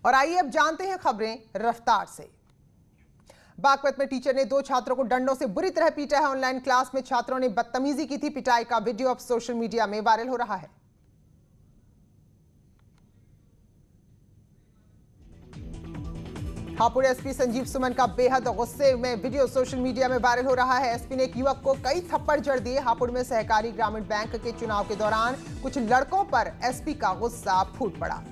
और आइए अब जानते हैं खबरें रफ्तार से। बागपत में टीचर ने 2 छात्रों को डंडों से बुरी तरह पीटा है। ऑनलाइन क्लास में छात्रों ने बदतमीजी की थी। पिटाई का वीडियो अब सोशल मीडिया में वायरल हो रहा है। हापुड़ एसपी संजीव सुमन का बेहद गुस्से में वीडियो सोशल मीडिया में वायरल हो रहा है। एसपी ने एक युवक को कई थप्पड़ जड़ दिए। हापुड़ में सहकारी ग्रामीण बैंक के चुनाव के दौरान कुछ लड़कों पर एसपी का गुस्सा फूट पड़ा।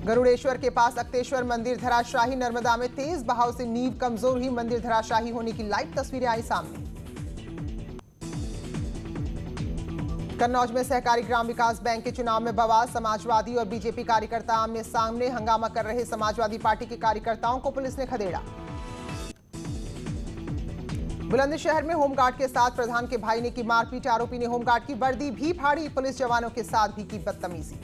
गरुड़ेश्वर के पास अक्तेश्वर मंदिर धराशाही। नर्मदा में तेज बहाव से नींव कमजोर हुई। मंदिर धराशाही होने की लाइव तस्वीरें आई सामने। कन्नौज में सहकारी ग्राम विकास बैंक के चुनाव में बवाल। समाजवादी और बीजेपी कार्यकर्ता आमने सामने। हंगामा कर रहे समाजवादी पार्टी के कार्यकर्ताओं को पुलिस ने खदेड़ा। बुलंदशहर में होमगार्ड के साथ प्रधान के भाई ने की मारपीट। आरोपी ने होमगार्ड की वर्दी भी फाड़ी। पुलिस जवानों के साथ भी की बदतमीजी।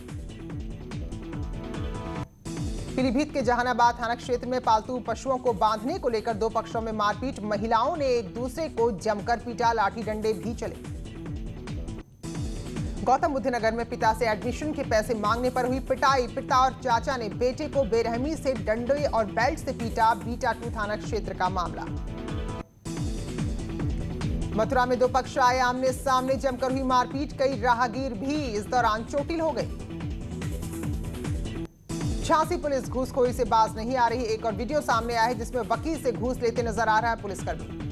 पीलीभीत के जहानाबाद थाना क्षेत्र में पालतू पशुओं को बांधने को लेकर 2 पक्षों में मारपीट। महिलाओं ने एक दूसरे को जमकर पीटा। लाठी डंडे भी चले। गौतम बुद्ध नगर में पिता से एडमिशन के पैसे मांगने पर हुई पिटाई। पिता और चाचा ने बेटे को बेरहमी से डंडे और बेल्ट से पीटा। बीटा 2 थाना क्षेत्र का मामला। मथुरा में 2 पक्ष आए आमने सामने। जमकर हुई मारपीट। कई राहगीर भी इस दौरान चोटिल हो गए। झांसी पुलिस घूसखोरी से बाज नहीं आ रही। एक और वीडियो सामने आया है जिसमें वकील से घूस लेते नजर आ रहा है पुलिसकर्मी।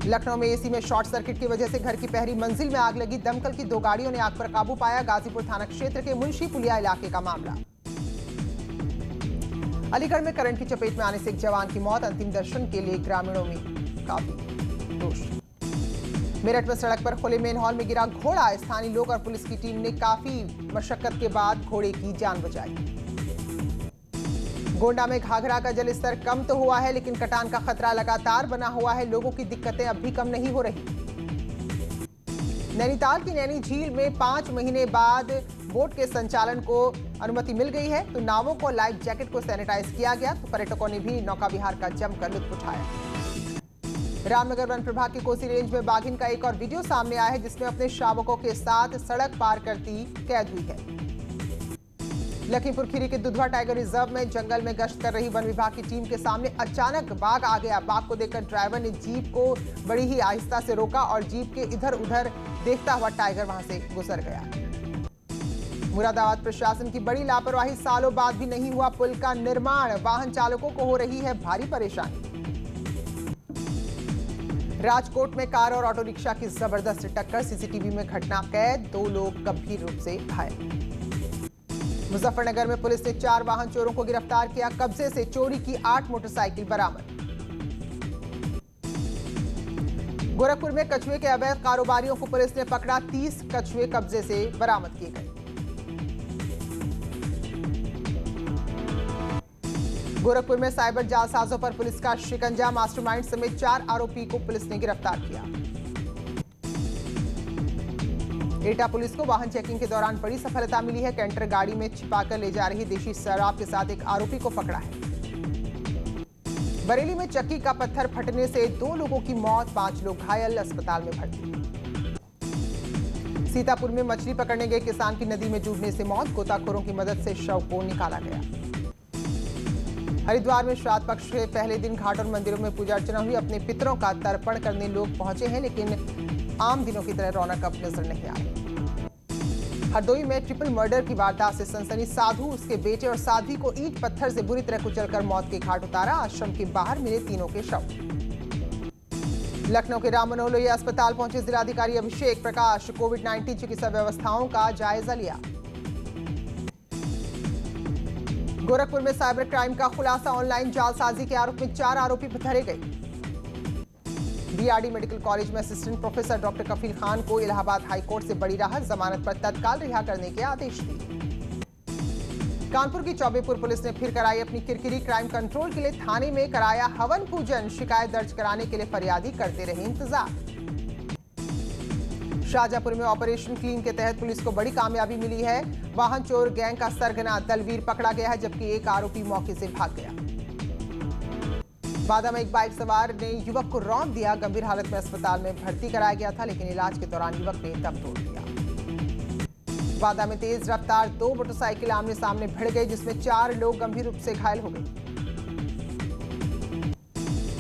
लखनऊ में एसी में शॉर्ट सर्किट की वजह से घर की पहली मंजिल में आग लगी। दमकल की 2 गाड़ियों ने आग पर काबू पाया। गाजीपुर थाना क्षेत्र के मुंशी पुलिया इलाके का मामला। अलीगढ़ में करंट की चपेट में आने से एक जवान की मौत। अंतिम दर्शन के लिए ग्रामीणों में काफी रोष। मेरठ में सड़क पर खुले मेन हॉल में गिरा घोड़ा। स्थानीय लोग और पुलिस की टीम ने काफी मशक्कत के बाद घोड़े की जान बचाई। गोंडा में घाघरा का जलस्तर कम तो हुआ है, लेकिन कटान का खतरा लगातार बना हुआ है। लोगों की दिक्कतें अब भी कम नहीं हो रही। नैनीताल की नैनी झील में 5 महीने बाद बोट के संचालन को अनुमति मिल गई है। तो नावों को लाइफ जैकेट को सैनिटाइज किया गया। तो पर्यटकों ने भी नौका विहार का जमकर लुत्फ उठाया। रामनगर वन प्रभाग की कोसी रेंज में बाघिन का एक और वीडियो सामने आया है जिसमें अपने शावकों के साथ सड़क पार करती कैद हुई है। लखीमपुर खीरी के दुधवा टाइगर रिजर्व में जंगल में गश्त कर रही वन विभाग की टीम के सामने अचानक बाघ आ गया। बाघ को देखकर ड्राइवर ने जीप को बड़ी ही आहिस्ता से रोका और जीप के इधर उधर देखता हुआ टाइगर वहां से गुजर गया। मुरादाबाद प्रशासन की बड़ी लापरवाही। सालों बाद भी नहीं हुआ पुल का निर्माण। वाहन चालकों को हो रही है भारी परेशानी। राजकोट में कार और ऑटो रिक्शा की जबरदस्त टक्कर। सीसीटीवी में घटना कैद। 2 लोग गंभीर रूप से घायल। मुजफ्फरनगर में पुलिस ने 4 वाहन चोरों को गिरफ्तार किया। कब्जे से चोरी की 8 मोटरसाइकिल बरामद। गोरखपुर में कछुए के अवैध कारोबारियों को पुलिस ने पकड़ा। 30 कछुए कब्जे से बरामद किए गए। गोरखपुर में साइबर जालसाजों पर पुलिस का शिकंजा। मास्टरमाइंड समेत 4 आरोपी को पुलिस ने गिरफ्तार किया। एटा पुलिस को वाहन चेकिंग के दौरान बड़ी सफलता मिली है। कैंटर गाड़ी में छिपाकर ले जा रही देशी शराब के साथ एक आरोपी को पकड़ा है। बरेली में चक्की का पत्थर फटने से 2 लोगों की मौत। 5 लोग घायल। अस्पताल में भर्ती। सीतापुर में मछली पकड़ने गए किसान की नदी में डूबने से मौत। गोताखोरों की मदद से शव को निकाला गया। हरिद्वार में श्राद्ध पक्ष के पहले दिन घाट और मंदिरों में पूजा अर्चना हुई। अपने पितरों का तर्पण करने लोग पहुंचे हैं, लेकिन आम दिनों की तरह रौनक अब नजर नहीं आई। हरदोई में ट्रिपल मर्डर की वारदात से सनसनी। साधु, उसके बेटे और साध्वी को ईंट पत्थर से बुरी तरह कुचलकर मौत के घाट उतारा। आश्रम के बाहर मिले तीनों के शव। लखनऊ के राम मनोहर अस्पताल पहुंचे जिलाधिकारी अभिषेक प्रकाश। कोविड-19 चिकित्सा व्यवस्थाओं का जायजा लिया। गोरखपुर में साइबर क्राइम का खुलासा। ऑनलाइन जालसाजी के आरोप में 4 आरोपी धरे गए। बीआरडी मेडिकल कॉलेज में असिस्टेंट प्रोफेसर डॉक्टर कफील खान को इलाहाबाद हाईकोर्ट से बड़ी राहत। जमानत पर तत्काल रिहा करने के आदेश दिए। कानपुर की चौबेपुर पुलिस ने फिर कराई अपनी किरकिरी। क्राइम कंट्रोल के लिए थाने में कराया हवन पूजन। शिकायत दर्ज कराने के लिए फरियादी करते रहे इंतजार। शाहजहांपुर में ऑपरेशन क्लीन के तहत पुलिस को बड़ी कामयाबी मिली है। वाहन चोर गैंग का सरगना दलवीर पकड़ा गया है, जबकि एक आरोपी मौके से भाग गया। बादा में एक बाइक सवार ने युवक को रौंद दिया। गंभीर हालत में अस्पताल में भर्ती कराया गया था, लेकिन इलाज के दौरान युवक ने दम तोड़ दिया। वादा में तेज रफ्तार 2 मोटरसाइकिल आमने सामने भिड़ गई, जिसमें 4 लोग गंभीर रूप से घायल हो गए।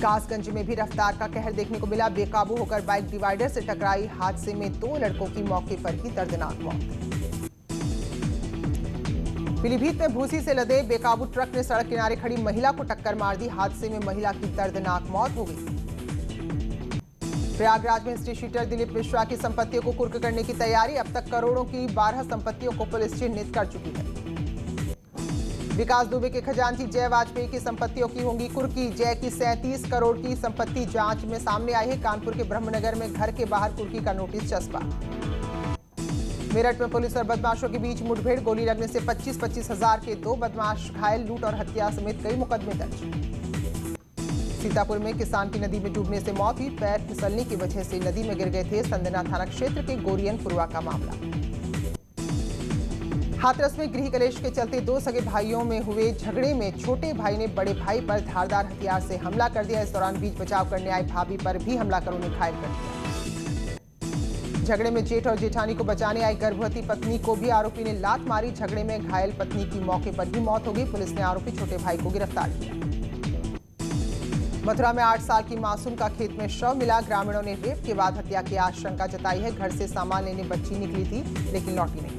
कासगंज में भी रफ्तार का कहर देखने को मिला। बेकाबू होकर बाइक डिवाइडर से टकराई। हादसे में 2 लड़कों की मौके पर ही दर्दनाक मौत। पीलीभीत में भूसी से लदे बेकाबू ट्रक ने सड़क किनारे खड़ी महिला को टक्कर मार दी। हादसे में महिला की दर्दनाक मौत हो गई। प्रयागराज में हिस्ट्री शीटर दिलीप मिश्रा की संपत्तियों को कुर्क करने की तैयारी। अब तक करोड़ों की 12 संपत्तियों को पुलिस चिन्हित कर चुकी है। विकास दुबे के खजांची जय वाजपेयी की संपत्तियों की होंगी कुर्की। जय की 37 करोड़ की संपत्ति जांच में सामने आई है। कानपुर के ब्रह्मनगर में घर के बाहर कुर्की का नोटिस चस्पा। मेरठ में पुलिस और बदमाशों के बीच मुठभेड़। गोली लगने से 25-25 हजार के 2 बदमाश घायल। लूट और हत्या समेत कई मुकदमे दर्ज। सीतापुर में किसान की नदी में डूबने से मौत हुई। पैर फिसलने की वजह से नदी में गिर गए थे। संदना थाना क्षेत्र के गोरियनपुरवा का मामला। हाथरस में गृह कलेश के चलते 2 सगे भाइयों में हुए झगड़े में छोटे भाई ने बड़े भाई पर धारदार हथियार से हमला कर दिया। इस दौरान बीच बचाव करने आई भाभी पर भी हमलावरों ने घायल कर दिया। झगड़े में जेठ और जेठानी को बचाने आई गर्भवती पत्नी को भी आरोपी ने लात मारी। झगड़े में घायल पत्नी की मौके पर ही मौत हो गई। पुलिस ने आरोपी छोटे भाई को गिरफ्तार किया। मथुरा में 8 साल की मासूम का खेत में शव मिला। ग्रामीणों ने रेप के बाद हत्या की आशंका जताई है। घर से सामान लेने बच्ची निकली थी, लेकिन लौटी नहीं।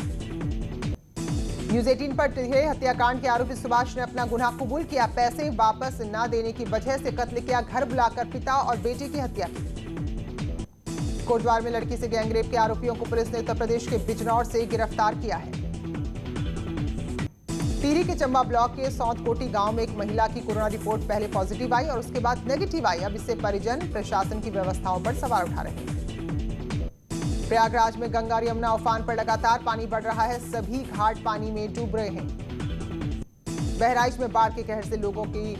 न्यूज 18 पर टिहरी हत्याकांड के आरोपी सुभाष ने अपना गुनाह कबूल किया। पैसे वापस न देने की वजह से कत्ल किया। घर बुलाकर पिता और बेटे की हत्या की। कोटद्वार में लड़की से गैंगरेप के आरोपियों को पुलिस ने उत्तर प्रदेश के बिजनौर से गिरफ्तार किया है। टिहरी के चंबा ब्लॉक के सौंतकोटी गांव में एक महिला की कोरोना रिपोर्ट पहले पॉजिटिव आई और उसके बाद नेगेटिव आई। अब इससे परिजन प्रशासन की व्यवस्थाओं पर सवाल उठा रहे हैं। प्रयागराज में गंगा और यमुना उफान पर लगातार पानी बढ़ रहा है। सभी घाट पानी में डूब रहे हैं। बहराइच में बाढ़ के कहर से लोगों की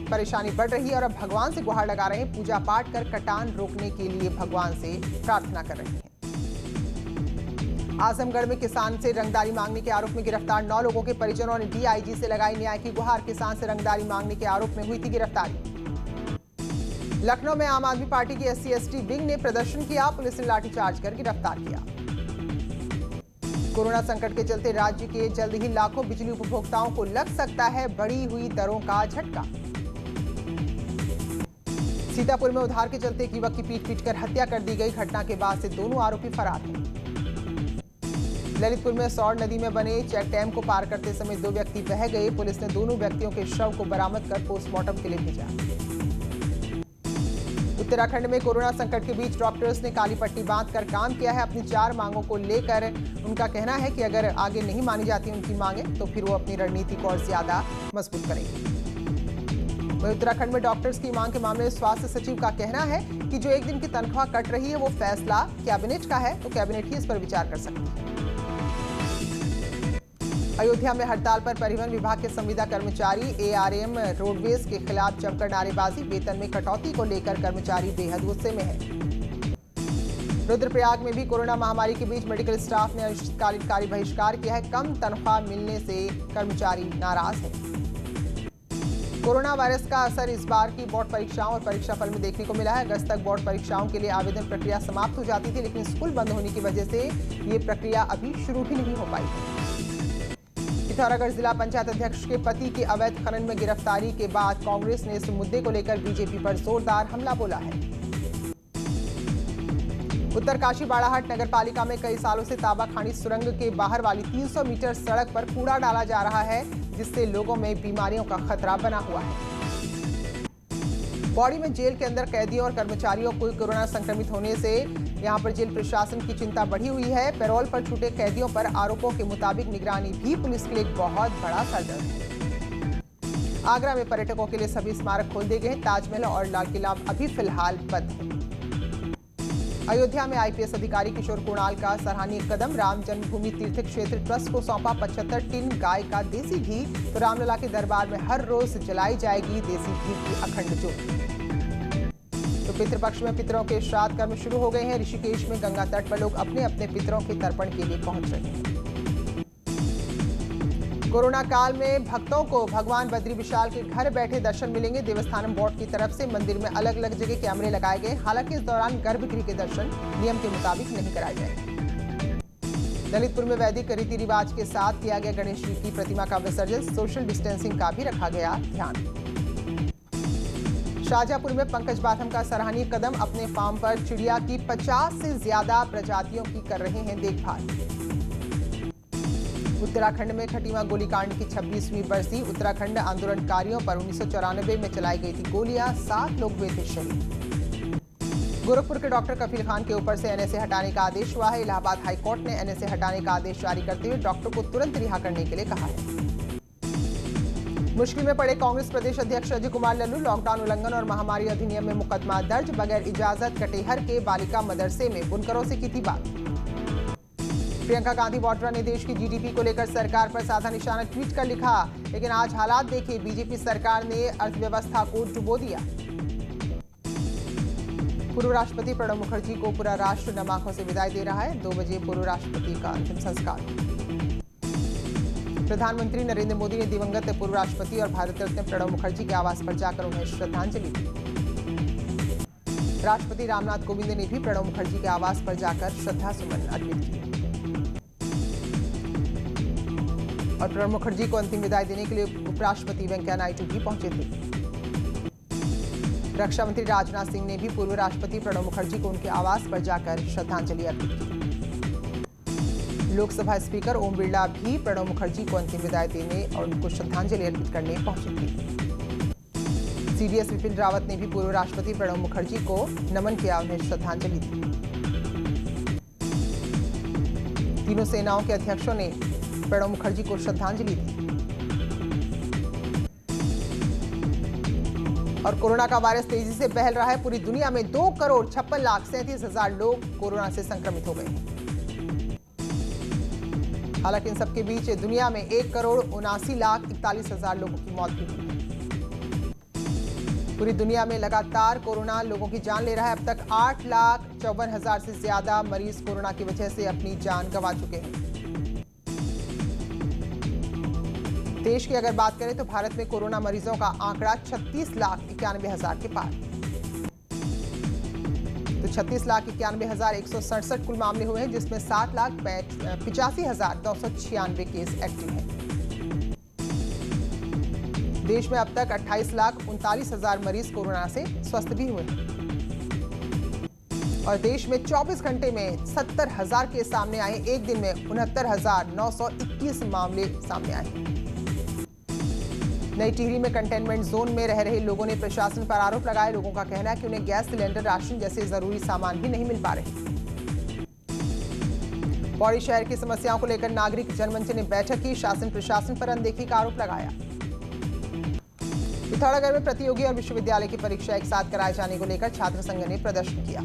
परेशानी बढ़ रही है और अब भगवान से गुहार लगा रहे हैं। पूजा पाठ कर कटान रोकने के लिए भगवान से प्रार्थना कर रहे हैं। आजमगढ़ में किसान से रंगदारी मांगने के आरोप में गिरफ्तार 9 लोगों के परिजनों ने डीआईजी से लगाई न्याय की गुहार। किसान से रंगदारी मांगने के आरोप में हुई थी गिरफ्तारी। लखनऊ में आम आदमी पार्टी की SC/ST विंग ने प्रदर्शन किया। पुलिस ने लाठीचार्ज कर गिरफ्तार किया। कोरोना संकट के चलते राज्य के जल्द ही लाखों बिजली उपभोक्ताओं को लग सकता है बढ़ी हुई दरों का झटका। सीतापुर में उधार के चलते एक युवक की पीट-पीटकर हत्या कर दी गई। घटना के बाद से दोनों आरोपी फरार हैं। ललितपुर में सौर नदी में बने चेक डैम को पार करते समय 2 व्यक्ति बह गए। पुलिस ने दोनों व्यक्तियों के शव को बरामद कर पोस्टमार्टम के लिए भेजा। उत्तराखंड में कोरोना संकट के बीच डॉक्टर्स ने काली पट्टी बांधकर काम किया है। अपनी 4 मांगों को लेकर उनका कहना है कि अगर आगे नहीं मानी जाती उनकी मांगें तो फिर वो अपनी रणनीति को और ज्यादा मजबूत करेंगे। वहीं उत्तराखंड में डॉक्टर्स की मांग के मामले में स्वास्थ्य सचिव का कहना है कि जो 1 दिन की तनख्वाह कट रही है वो फैसला कैबिनेट का है, तो कैबिनेट ही इस पर विचार कर सकती है। अयोध्या में हड़ताल पर परिवहन विभाग के संविदा कर्मचारी ARM रोडवेज के खिलाफ जमकर नारेबाजी। वेतन में कटौती को लेकर कर्मचारी बेहद गुस्से में है। रुद्रप्रयाग में भी कोरोना महामारी के बीच मेडिकल स्टाफ ने अनिश्चितकालीन कार्य बहिष्कार किया है। कम तनख्वाह मिलने से कर्मचारी नाराज है। कोरोना वायरस का असर इस बार की बोर्ड परीक्षाओं और परीक्षाफल में देखने को मिला है। अगस्त तक बोर्ड परीक्षाओं के लिए आवेदन प्रक्रिया समाप्त हो जाती थी, लेकिन स्कूल बंद होने की वजह से ये प्रक्रिया अभी शुरू भी नहीं हो पाई। पिथौरागढ़ जिला पंचायत अध्यक्ष के पति की अवैध खनन में गिरफ्तारी के बाद कांग्रेस ने इस मुद्दे को लेकर बीजेपी पर जोरदार हमला बोला है। उत्तरकाशी बाड़ाहाट नगर पालिका में कई सालों से ताबाखानी सुरंग के बाहर वाली 300 मीटर सड़क पर कूड़ा डाला जा रहा है, जिससे लोगों में बीमारियों का खतरा बना हुआ है। बॉडी में जेल के अंदर कैदियों और कर्मचारियों को कोरोना संक्रमित होने से यहां पर जेल प्रशासन की चिंता बढ़ी हुई है। पैरोल पर छूटे कैदियों पर आरोपों के मुताबिक निगरानी भी पुलिस के लिए एक बहुत बड़ा सरदर्द है। आगरा में पर्यटकों के लिए सभी स्मारक खोल दिए गए। ताजमहल और लाल किला अभी फिलहाल बंद है। अयोध्या में IPS अधिकारी किशोर कुणाल का सराहनीय कदम। राम जन्मभूमि तीर्थ क्षेत्र ट्रस्ट को सौंपा 75 टिन गाय का देसी घी। तो रामलला के दरबार में हर रोज जलाई जाएगी देसी घी की अखंड ज्योति। तो पितृपक्ष में पितरों के श्राद्ध कर्म शुरू हो गए हैं। ऋषिकेश में गंगा तट पर लोग अपने अपने पितरों के तर्पण के लिए पहुंच रहे हैं। कोरोना काल में भक्तों को भगवान बद्री विशाल के घर बैठे दर्शन मिलेंगे। देवस्थानम बोर्ड की तरफ से मंदिर में अलग अलग जगह कैमरे लगाए गए। हालांकि इस दौरान गर्भगृह के दर्शन नियम के मुताबिक नहीं कराए जाएंगे। ललितपुर में वैदिक रीति रिवाज के साथ किया गया गणेश जी की प्रतिमा का विसर्जन। सोशल डिस्टेंसिंग का भी रखा गया ध्यान। शाहजहांपुर में पंकज बाथम का सराहनीय कदम। अपने फार्म पर चिड़िया की 50 से ज्यादा प्रजातियों की कर रहे हैं देखभाल। उत्तराखंड में खटीमा गोलीकांड की 26वीं बरसी। उत्तराखंड आंदोलनकारियों पर 1994 में चलाई गई थी गोलियां, 7 लोग हुए थे शहीद। गोरखपुर के डॉक्टर कफील खान के ऊपर से एनएसए हटाने का आदेश हुआ है। इलाहाबाद हाईकोर्ट ने एनएसए हटाने का आदेश जारी करते हुए डॉक्टर को तुरंत रिहा करने के लिए कहा है। मुश्किल में पड़े कांग्रेस प्रदेश अध्यक्ष अजय कुमार लल्लू। लॉकडाउन उल्लंघन और महामारी अधिनियम में मुकदमा दर्ज। बगैर इजाजत कटेहर के बालिका मदरसे में बुनकरों से की थी बात। प्रियंका गांधी वाड्रा ने देश की जीडीपी को लेकर सरकार पर साधा निशाना ट्वीट कर लिखा, लेकिन आज हालात देखिए, बीजेपी सरकार ने अर्थव्यवस्था को डुबो दिया। पूर्व राष्ट्रपति प्रणब मुखर्जी को पूरा राष्ट्र नम आंखों से विदाई दे रहा है। 2 बजे पूर्व राष्ट्रपति का अंतिम संस्कार। प्रधानमंत्री नरेंद्र मोदी ने दिवंगत पूर्व राष्ट्रपति और भारत रत्न प्रणब मुखर्जी के आवास पर जाकर उन्हें श्रद्धांजलि दी। राष्ट्रपति रामनाथ कोविंद ने भी प्रणब मुखर्जी के आवास पर जाकर श्रद्धासुमन अर्पित किए और प्रणब मुखर्जी को अंतिम विदाई देने के लिए उपराष्ट्रपति वेंकैया नायडू भी पहुंचे थे। रक्षा मंत्री राजनाथ सिंह ने भी पूर्व राष्ट्रपति प्रणब मुखर्जी को उनके आवास पर जाकर श्रद्धांजलि अर्पित की। लोकसभा स्पीकर ओम बिरला भी प्रणब मुखर्जी को अंतिम विदाई देने और उनको श्रद्धांजलि अर्पित करने पहुंचे थे। सीडीएस विपिन रावत ने भी पूर्व राष्ट्रपति प्रणब मुखर्जी को नमन किया, उन्हें श्रद्धांजलि दी। तीनों सेनाओं के अध्यक्षों ने प्रणब मुखर्जी को श्रद्धांजलि दी। और कोरोना का वायरस तेजी से फैल रहा है। पूरी दुनिया में 2,56,37,000 लोग कोरोना से संक्रमित हो गए हैं। हालांकि इन सबके बीच दुनिया में 1,79,41,000 लोगों की मौत भी हुई है। पूरी दुनिया में लगातार कोरोना लोगों की जान ले रहा है। अब तक 8,54,000 से ज्यादा मरीज कोरोना की वजह से अपनी जान गंवा चुके हैं। देश की अगर बात करें तो भारत में कोरोना मरीजों का आंकड़ा 36,91,000 के पार। तो 36,91,167 कुल मामले हुए हैं, जिसमें 7,85,996 केस एक्टिव हैं। देश में अब तक 28,39,000 मरीज कोरोना से स्वस्थ भी हुए हैं और देश में 24 घंटे में 70,000 केस सामने आए। एक दिन में 69,921 मामले सामने आए। नई टिहरी में कंटेनमेंट जोन में रह रहे लोगों ने प्रशासन पर आरोप लगाए। लोगों का कहना है कि उन्हें गैस सिलेंडर, राशन जैसे जरूरी सामान भी नहीं मिल पा रहे। पौड़ी शहर की समस्याओं को लेकर नागरिक जनमंच ने बैठक की। शासन प्रशासन पर अनदेखी का आरोप लगाया। पिथौरागढ़ में प्रतियोगी और विश्वविद्यालय की परीक्षा एक साथ कराए जाने को लेकर छात्र संघ ने प्रदर्शन किया।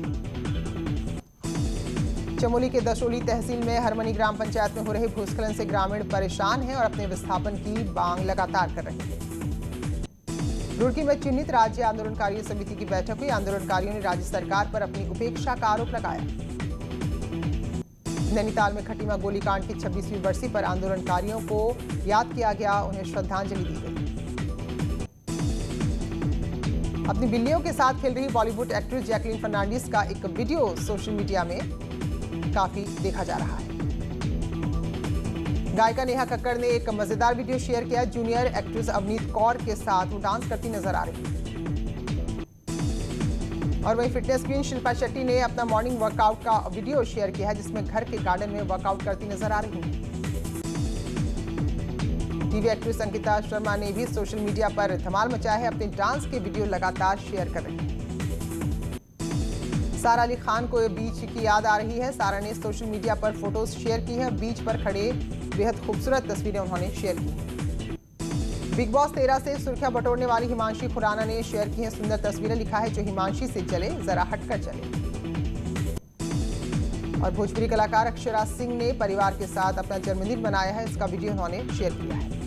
चमोली के दशोली तहसील में हरमनी ग्राम पंचायत में हो रहे भूस्खलन से ग्रामीण परेशान हैं और अपने विस्थापन की मांग लगातार कर रहे हैं। रुड़की में चिन्हित राज्य आंदोलनकारियों समिति की बैठक हुई। आंदोलनकारियों ने राज्य सरकार पर अपनी उपेक्षा का आरोप लगाया। नैनीताल में खटीमा गोलीकांड की 26वीं बरसी पर आंदोलनकारियों को याद किया गया, उन्हें श्रद्धांजलि दी गई। अपनी बिल्लियों के साथ खेल रही बॉलीवुड एक्ट्रेस जैकलीन फर्नांडीज का एक वीडियो सोशल मीडिया में काफी देखा जा रहा है। गायिका नेहा कक्कड़ ने एक मजेदार वीडियो शेयर किया। जूनियर एक्ट्रेस अवनीत कौर के साथ वो डांस करती नजर आ रही है। और वहीं फिटनेस क्वीन शिल्पा शेट्टी ने अपना मॉर्निंग वर्कआउट का वीडियो शेयर किया है, जिसमें घर के गार्डन में वर्कआउट करती नजर आ रही है। टीवी एक्ट्रेस अंकिता शर्मा ने भी सोशल मीडिया पर धमाल मचाया है। अपने डांस के वीडियो लगातार शेयर कर रही है। सारा अली खान को बीच की याद आ रही है। सारा ने सोशल मीडिया पर फोटोज शेयर की है। बीच पर खड़े बेहद खूबसूरत तस्वीरें उन्होंने शेयर की हैं। बिग बॉस 13 से सुर्खियां बटोरने वाली हिमांशी खुराना ने शेयर की हैं सुंदर तस्वीरें। लिखा है, जो हिमांशी से चले जरा हटकर चले। और भोजपुरी कलाकार अक्षरा सिंह ने परिवार के साथ अपना जन्मदिन मनाया है। इसका वीडियो उन्होंने शेयर किया है।